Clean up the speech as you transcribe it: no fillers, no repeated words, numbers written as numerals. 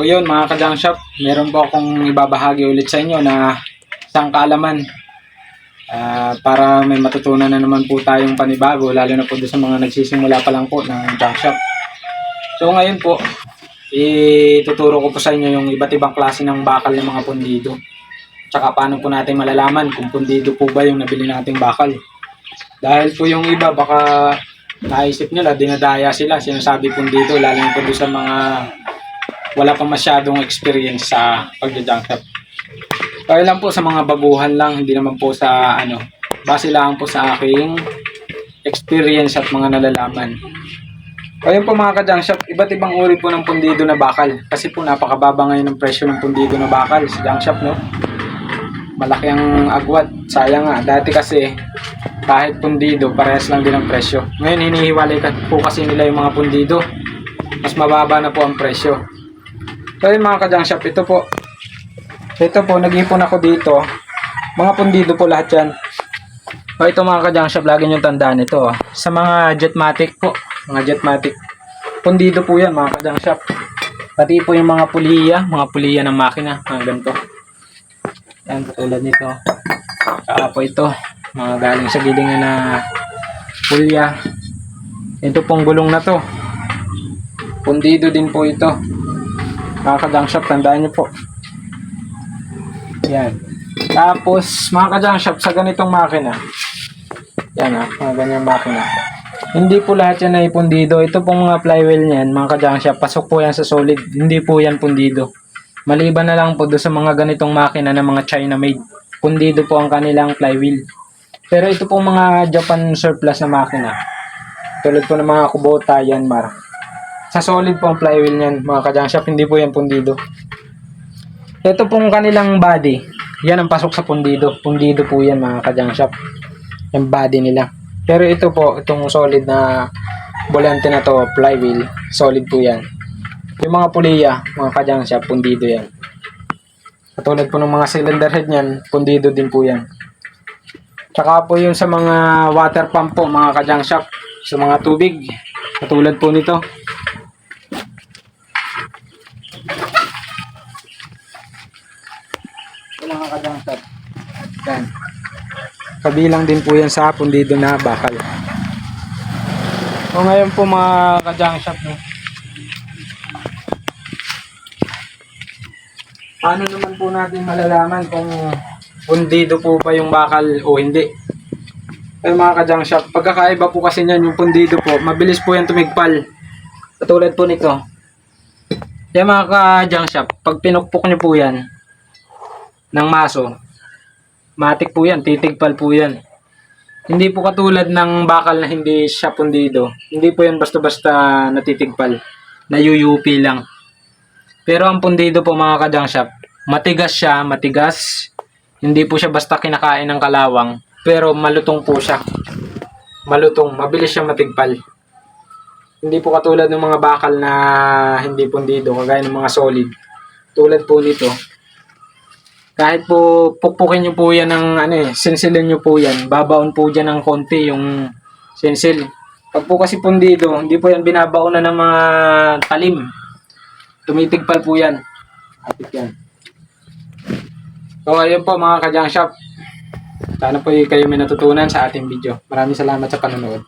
yun mga ka-junk shop, meron po akong ibabahagi ulit sa inyo na isang kaalaman para may matutunan na naman po tayong panibago, lalo na po doon sa mga nagsisimula pa lang po ng junk shop. So ngayon po, ituturo ko po sa inyo yung iba't ibang klase ng bakal ng mga pundido. Tsaka paano po natin malalaman kung pundido po ba yung nabili nating bakal. Dahil po yung iba baka naisip nila, dinadaya sila, sinasabi pundido, lalo na po doon sa mga wala pa masyadong experience sa pag-junk shop. Kaya lang po sa mga baguhan lang, hindi naman po sa base lang po sa aking experience at mga nalalaman. Kaya po mga ka-junk shop, iba't ibang uri po ng pundido na bakal. Kasi po napakababa ngayon ng presyo ng pundido na bakal sa junk shop, no? Malaki ang agwat. Sayang nga, dati kasi kahit pundido, parehas lang din ang presyo. Ngayon hinihiwalay po kasi nila yung mga pundido. Mas mababa na po ang presyo. Kaya mga ka-junk shop, ito po, nag-ipon ako dito. Mga pundido po lahat yan. O ito mga ka-junk shop, lagi nyo tandaan ito. Sa mga Jetmatic po, mga Jetmatic. Pundido po yan mga ka-junk shop. Pati po yung mga puliya ng makina. Mga ganito. Yan, katulad nito. Saka po ito, mga galing sa gilingan na pulya. Ito pong gulong na to. Pundido din po ito. Mga ka-junk shop, tandaan nyo po. Yan. Tapos, mga ka-junk shop, sa ganitong makina. Yan mga ganyang makina. Hindi po lahat yan ay pundido. Ito pong mga flywheel niyan, mga ka-junk shop, pasok po yan sa solid. Hindi po yan pundido. Maliban na lang po doon sa mga ganitong makina na mga China made. Pundido po ang kanilang flywheel. Pero ito pong mga Japan surplus na makina. Tulad po ng mga Kubota, Yanmar. Sa solid po ang flywheel niyan, mga ka-junk shop, hindi po yan pundido. Ito pong kanilang body, yan ang pasok sa pundido. Pundido po yan mga ka-junk shop, yung body nila. Pero ito po, itong solid na bolante na to, flywheel, solid po yan. Yung mga puliya, mga ka-junk shop, pundido yan. Katulad po ng mga cylinder head niyan, pundido din po yan. Tsaka po yung sa mga water pump po, mga ka-junk shop, sa mga tubig, katulad po nito. Mga ka-junk shop. Yan. Kabilang din po yan sa pundido na bakal. O ngayon po mga ka-junk shop, no? Paano naman po natin malalaman kung pundido po pa yung bakal o hindi? Ay mga ka-junk shop, pagkakaiba po kasi niyan yung pundido po, mabilis po yan tumigpal. Katulad po nito. Yan mga ka-junk shop, pag pinukpok nyo po yan ng maso, matik po yan, titigpal po yan. Hindi po katulad ng bakal na hindi siya pundido. Hindi po yan basta-basta natitigpal, nayuyupi lang. Pero ang pundido po mga ka-junk shop, matigas siya, matigas. Hindi po siya basta kinakain ng kalawang, pero malutong po siya. Malutong, mabilis siya matigpal. Hindi po katulad ng mga bakal na hindi pundido, kagaya ng mga solid. Tulad po nito, kahit po pukpukin nyo po yan ng sinsilin nyo po yan, babaon po dyan ng konti yung sinsil. Pag po kasi pundido, hindi po yan binabaonan ng mga talim. Tumitigpal po yan. Atik yan. So ayun po mga ka-junk shop. Sana po kayo may natutunan sa ating video. Maraming salamat sa panonood.